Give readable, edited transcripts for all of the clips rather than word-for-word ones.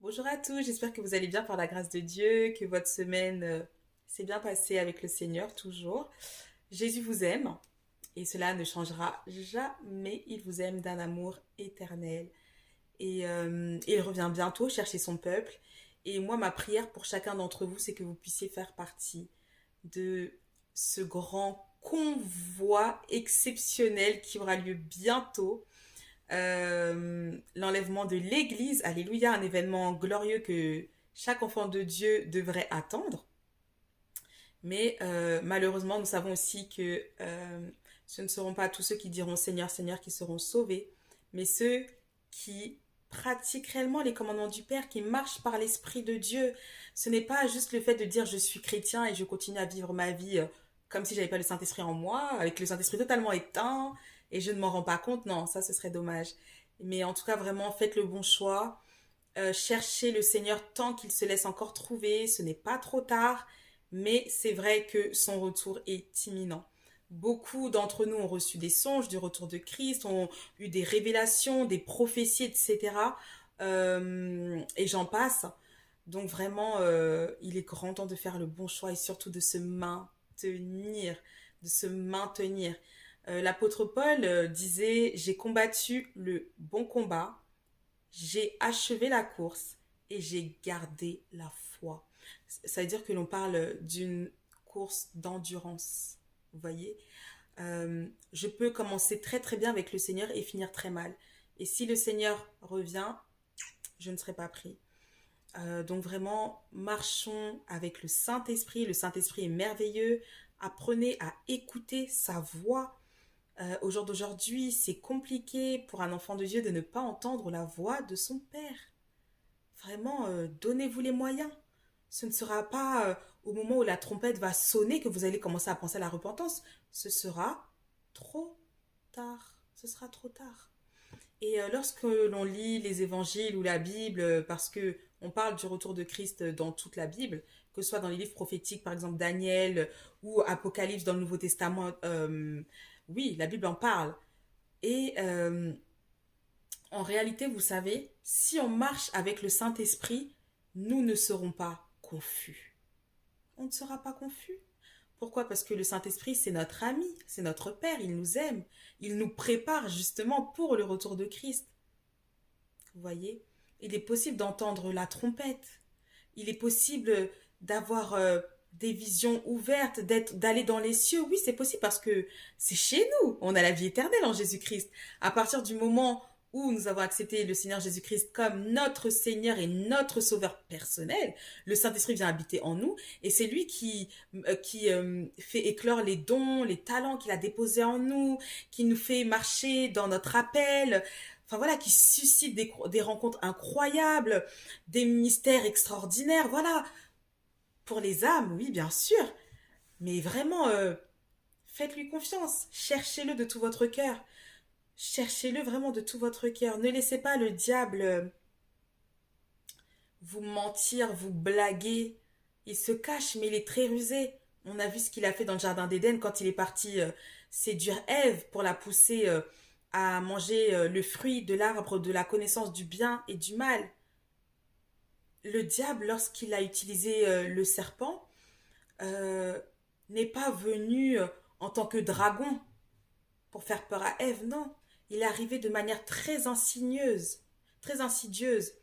Bonjour à tous, j'espère que vous allez bien par la grâce de Dieu, que votre semaine s'est bien passée avec le Seigneur toujours. Jésus vous aime et cela ne changera jamais. Il vous aime d'un amour éternel et il revient bientôt chercher son peuple. Et moi, ma prière pour chacun d'entre vous, c'est que vous puissiez faire partie de ce grand convoi exceptionnel qui aura lieu bientôt, l'enlèvement de l'Église, alléluia, un événement glorieux que chaque enfant de Dieu devrait attendre. Mais malheureusement, nous savons aussi que ce ne seront pas tous ceux qui diront Seigneur, Seigneur qui seront sauvés, mais ceux qui pratiquent réellement les commandements du Père, qui marchent par l'Esprit de Dieu. Ce n'est pas juste le fait de dire je suis chrétien et je continue à vivre ma vie comme si j'avais pas le Saint-Esprit en moi, avec le Saint-Esprit totalement éteint et je ne m'en rends pas compte. Non, ça ce serait dommage. Mais en tout cas, vraiment, faites le bon choix. Cherchez le Seigneur tant qu'il se laisse encore trouver. Ce n'est pas trop tard, mais c'est vrai que son retour est imminent. Beaucoup d'entre nous ont reçu des songes du retour de Christ, ont eu des révélations, des prophéties, etc. Et j'en passe. Donc vraiment, il est grand temps de faire le bon choix et surtout de se maintenir, de se maintenir. L'apôtre Paul disait, j'ai combattu le bon combat, j'ai achevé la course et j'ai gardé la foi. Ça veut dire que l'on parle d'une course d'endurance. Vous voyez, je peux commencer très très bien avec le Seigneur et finir très mal. Et si le Seigneur revient, je ne serai pas pris. Donc vraiment, marchons avec le Saint-Esprit. Le Saint-Esprit est merveilleux. Apprenez à écouter sa voix. Au jour d'aujourd'hui, c'est compliqué pour un enfant de Dieu de ne pas entendre la voix de son Père. Vraiment, donnez-vous les moyens. Ce ne sera pas au moment où la trompette va sonner que vous allez commencer à penser à la repentance. Ce sera trop tard. Ce sera trop tard. Et lorsque l'on lit les évangiles ou la Bible, parce que on parle du retour de Christ dans toute la Bible, que ce soit dans les livres prophétiques, par exemple Daniel ou Apocalypse dans le Nouveau Testament, oui, la Bible en parle. Et en réalité, vous savez, si on marche avec le Saint-Esprit, nous ne serons pas confus. On ne sera pas confus. Pourquoi? Parce que le Saint-Esprit, c'est notre ami, c'est notre Père, il nous aime, il nous prépare justement pour le retour de Christ. Vous voyez, il est possible d'entendre la trompette. Il est possible d'avoir des visions ouvertes, d'aller dans les cieux. Oui, c'est possible parce que c'est chez nous. On a la vie éternelle en Jésus-Christ. À partir du moment où nous avons accepté le Seigneur Jésus-Christ comme notre Seigneur et notre Sauveur personnel, le Saint-Esprit vient habiter en nous et c'est lui qui fait éclore les dons, les talents qu'il a déposés en nous, qui nous fait marcher dans notre appel, enfin voilà, qui suscite des rencontres incroyables, des ministères extraordinaires, voilà. Pour les âmes, oui, bien sûr, mais vraiment, faites-lui confiance, cherchez-le de tout votre cœur, cherchez-le vraiment de tout votre cœur, ne laissez pas le diable vous mentir, vous blaguer, il se cache, mais il est très rusé. On a vu ce qu'il a fait dans le jardin d'Éden quand il est parti séduire Ève pour la pousser à manger le fruit de l'arbre de la connaissance du bien et du mal. Le diable, lorsqu'il a utilisé le serpent, euh, n'est pas venu en tant que dragon pour faire peur à Ève, non. Il est arrivé de manière très insidieuse, très insidieuse.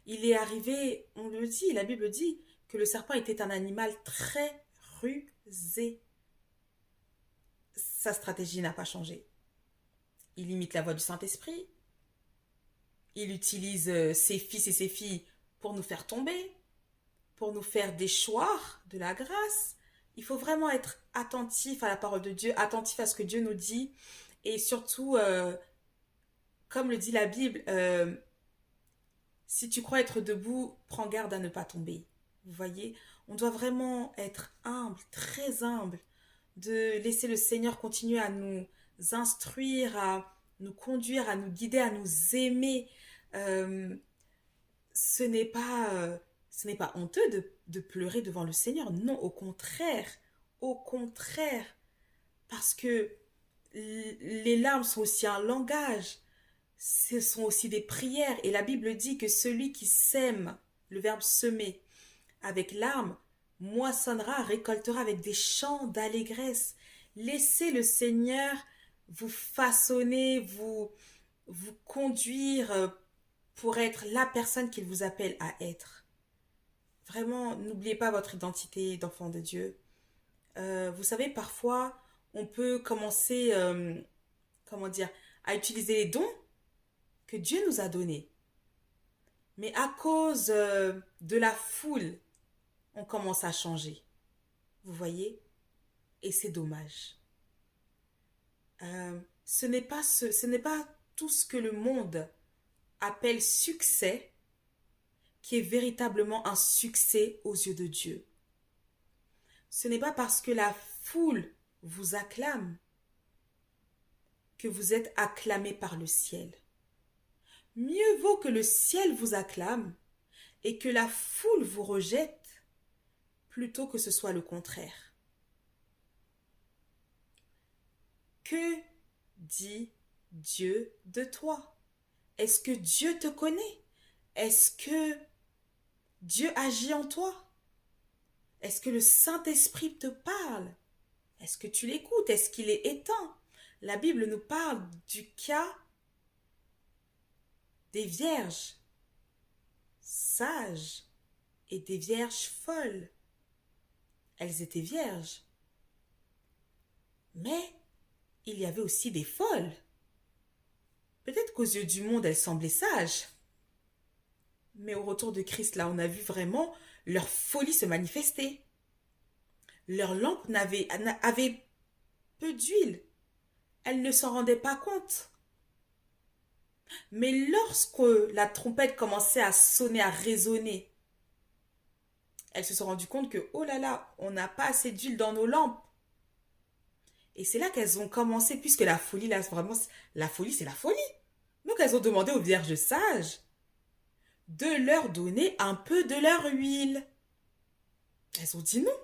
Il est arrivé, on le dit, la Bible dit que le serpent était un animal très rusé. Sa stratégie n'a pas changé. Il imite la voix du Saint-Esprit. Il utilise ses fils et ses filles pour nous faire tomber, pour nous faire déchoir de la grâce. Il faut vraiment être attentif à la parole de Dieu, attentif à ce que Dieu nous dit. Et surtout, comme le dit la Bible, si tu crois être debout, prends garde à ne pas tomber. Vous voyez, on doit vraiment être humble, très humble, de laisser le Seigneur continuer à nous instruire, à nous conduire, à nous guider, à nous aimer. Euh, ce n'est pas, ce n'est pas honteux de pleurer devant le Seigneur. Non, au contraire, parce que les larmes sont aussi un langage, ce sont aussi des prières. Et la Bible dit que celui qui sème le verbe semer, avec larmes, moissonnera, récoltera avec des chants d'allégresse. Laissez le Seigneur vous façonner, vous conduire pour être la personne qu'il vous appelle à être. Vraiment, n'oubliez pas votre identité d'enfant de Dieu. Vous savez, parfois, on peut commencer, comment dire, à utiliser les dons que Dieu nous a donnés. Mais à cause de la foule, on commence à changer. Vous voyez? Et c'est dommage. Ce n'est pas tout ce que le monde appelle succès qui est véritablement un succès aux yeux de Dieu. Ce n'est pas parce que la foule vous acclame que vous êtes acclamé par le ciel. Mieux vaut que le ciel vous acclame et que la foule vous rejette plutôt que ce soit le contraire. Que dit Dieu de toi? Est-ce que Dieu te connaît? Est-ce que Dieu agit en toi? Est-ce que le Saint-Esprit te parle? Est-ce que tu l'écoutes? Est-ce qu'il est éteint? La Bible nous parle du cas des vierges sages et des vierges folles. Elles étaient vierges. Mais il y avait aussi des folles. Peut-être qu'aux yeux du monde, elles semblaient sages. Mais au retour de Christ, là, on a vu vraiment leur folie se manifester. Leur lampe avait peu d'huile. Elles ne s'en rendaient pas compte. Mais lorsque la trompette commençait à sonner, à résonner, elles se sont rendues compte que, oh là là, on n'a pas assez d'huile dans nos lampes. Et c'est là qu'elles ont commencé, puisque la folie, là, vraiment, la folie, c'est la folie. Donc elles ont demandé aux vierges sages de leur donner un peu de leur huile. Elles ont dit non.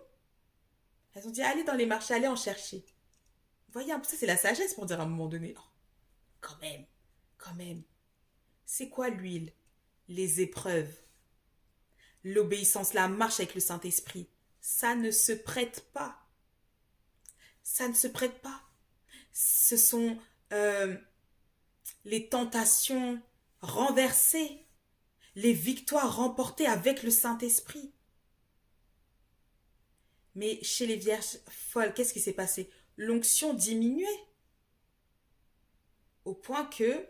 Elles ont dit, allez dans les marchés, allez en chercher. Vous voyez, un peu ça, c'est la sagesse pour dire à un moment donné, oh, quand même, quand même. C'est quoi l'huile? Les épreuves. L'obéissance, la marche avec le Saint-Esprit. Ça ne se prête pas. Ça ne se prête pas. Ce sont les tentations renversées, les victoires remportées avec le Saint-Esprit. Mais chez les vierges folles, qu'est-ce qui s'est passé? L'onction diminuait au point que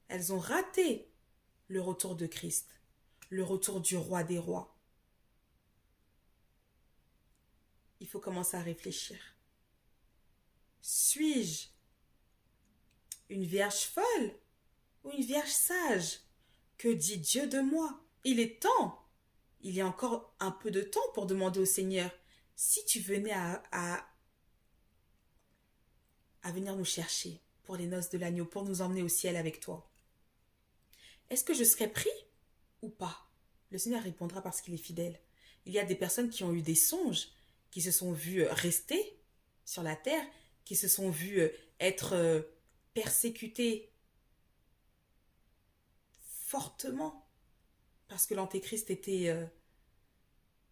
elles ont raté le retour de Christ, le retour du roi des rois. Il faut commencer à réfléchir. Suis-je une vierge folle ou une vierge sage? Que dit Dieu de moi? Il est temps. Il y a encore un peu de temps pour demander au Seigneur, si tu venais à venir nous chercher pour les noces de l'agneau, pour nous emmener au ciel avec toi, est-ce que je serais pris ou pas? Le Seigneur répondra parce qu'il est fidèle. Il y a des personnes qui ont eu des songes, qui se sont vues rester sur la terre, qui se sont vues être persécutées fortement parce que l'Antéchrist était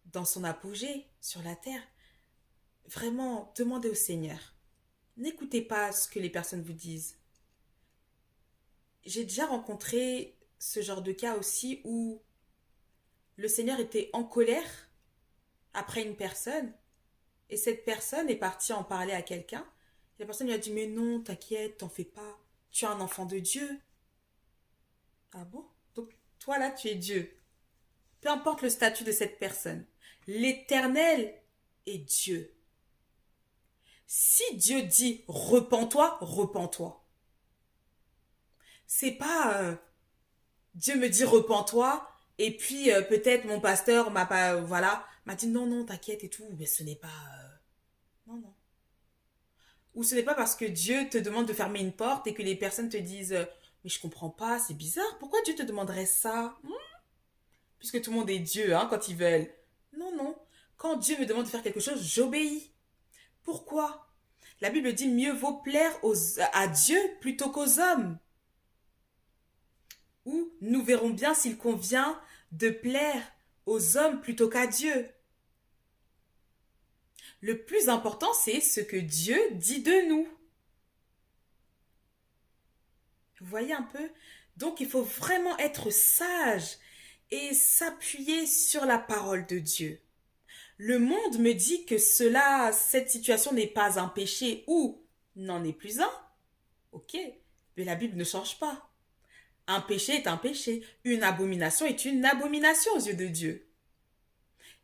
dans son apogée sur la terre. Vraiment, demandez au Seigneur. N'écoutez pas ce que les personnes vous disent. J'ai déjà rencontré ce genre de cas aussi où le Seigneur était en colère après une personne et cette personne est partie en parler à quelqu'un. La personne lui a dit, mais non, t'inquiète, t'en fais pas, tu es un enfant de Dieu. Ah bon? Donc toi là, tu es Dieu. Peu importe le statut de cette personne, l'Éternel est Dieu. Si Dieu dit repens-toi, repens-toi. C'est pas Dieu me dit repens-toi et puis peut-être mon pasteur m'a pas m'a dit non non t'inquiète et tout, mais ce n'est pas non non. Ou ce n'est pas parce que Dieu te demande de fermer une porte et que les personnes te disent mais je comprends pas, c'est bizarre, pourquoi Dieu te demanderait ça? Puisque tout le monde est Dieu quand ils veulent. Non non, quand Dieu me demande de faire quelque chose, j'obéis. Pourquoi? La Bible dit mieux vaut plaire à Dieu plutôt qu'aux hommes. Ou nous verrons bien s'il convient de plaire aux hommes plutôt qu'à Dieu. Le plus important, c'est ce que Dieu dit de nous. Vous voyez un peu? Donc, il faut vraiment être sage et s'appuyer sur la parole de Dieu. Le monde me dit que cette situation n'est pas un péché ou n'en est plus un. Ok, mais la Bible ne change pas. Un péché est un péché. Une abomination est une abomination aux yeux de Dieu.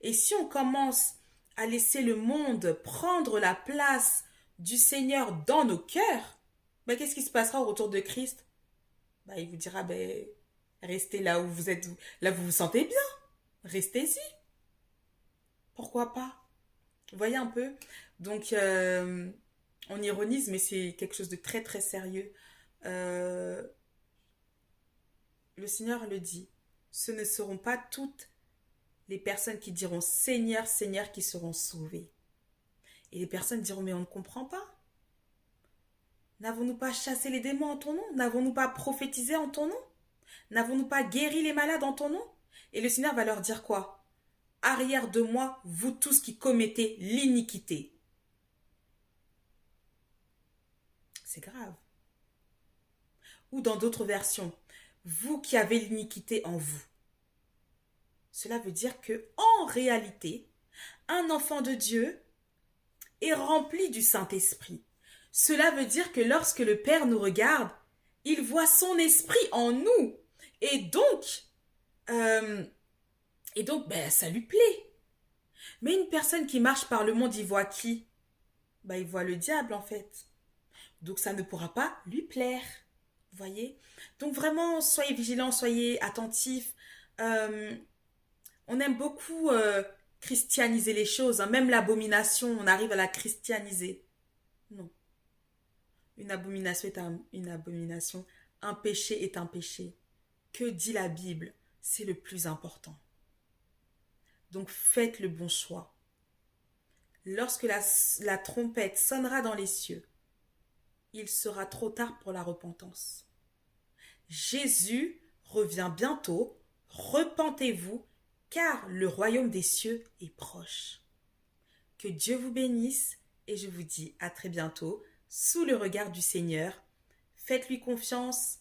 Et si on commence à laisser le monde prendre la place du Seigneur dans nos cœurs, ben, qu'est-ce qui se passera au retour de Christ? Ben, il vous dira, ben, restez là où vous êtes, là où vous vous sentez bien. Restez-y. Pourquoi pas? Vous voyez un peu? Donc, on ironise, mais c'est quelque chose de très très sérieux. Euh, le Seigneur le dit. Ce ne seront pas toutes les personnes qui diront Seigneur, Seigneur qui seront sauvées. Et les personnes diront mais on ne comprend pas. N'avons-nous pas chassé les démons en ton nom? N'avons-nous pas prophétisé en ton nom? N'avons-nous pas guéri les malades en ton nom? Et le Seigneur va leur dire quoi? Arrière de moi, vous tous qui commettez l'iniquité. C'est grave. Ou dans d'autres versions, vous qui avez l'iniquité en vous. Cela veut dire que, en réalité, un enfant de Dieu est rempli du Saint-Esprit. Cela veut dire que lorsque le Père nous regarde, il voit son esprit en nous. Et donc, euh, ben, ça lui plaît. Mais une personne qui marche par le monde, il voit qui? Ben, il voit le diable en fait. Donc ça ne pourra pas lui plaire. Vous voyez? Donc vraiment, soyez vigilants, soyez attentifs. Euh, on aime beaucoup christianiser les choses, hein. Même l'abomination, on arrive à la christianiser. Non. Une abomination est une abomination. Un péché est un péché. Que dit la Bible? C'est le plus important. Donc faites le bon choix. Lorsque la trompette sonnera dans les cieux, il sera trop tard pour la repentance. Jésus revient bientôt. Repentez-vous, car le royaume des cieux est proche. Que Dieu vous bénisse et je vous dis à très bientôt sous le regard du Seigneur. Faites-lui confiance,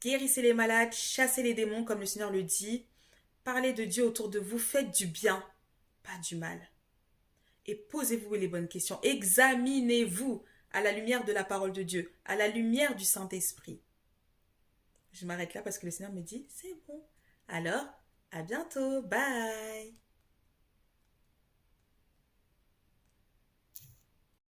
guérissez les malades, chassez les démons comme le Seigneur le dit. Parlez de Dieu autour de vous, faites du bien, pas du mal. Et posez-vous les bonnes questions. Examinez-vous à la lumière de la parole de Dieu, à la lumière du Saint-Esprit. Je m'arrête là parce que le Seigneur me dit, c'est bon. Alors, à bientôt. Bye.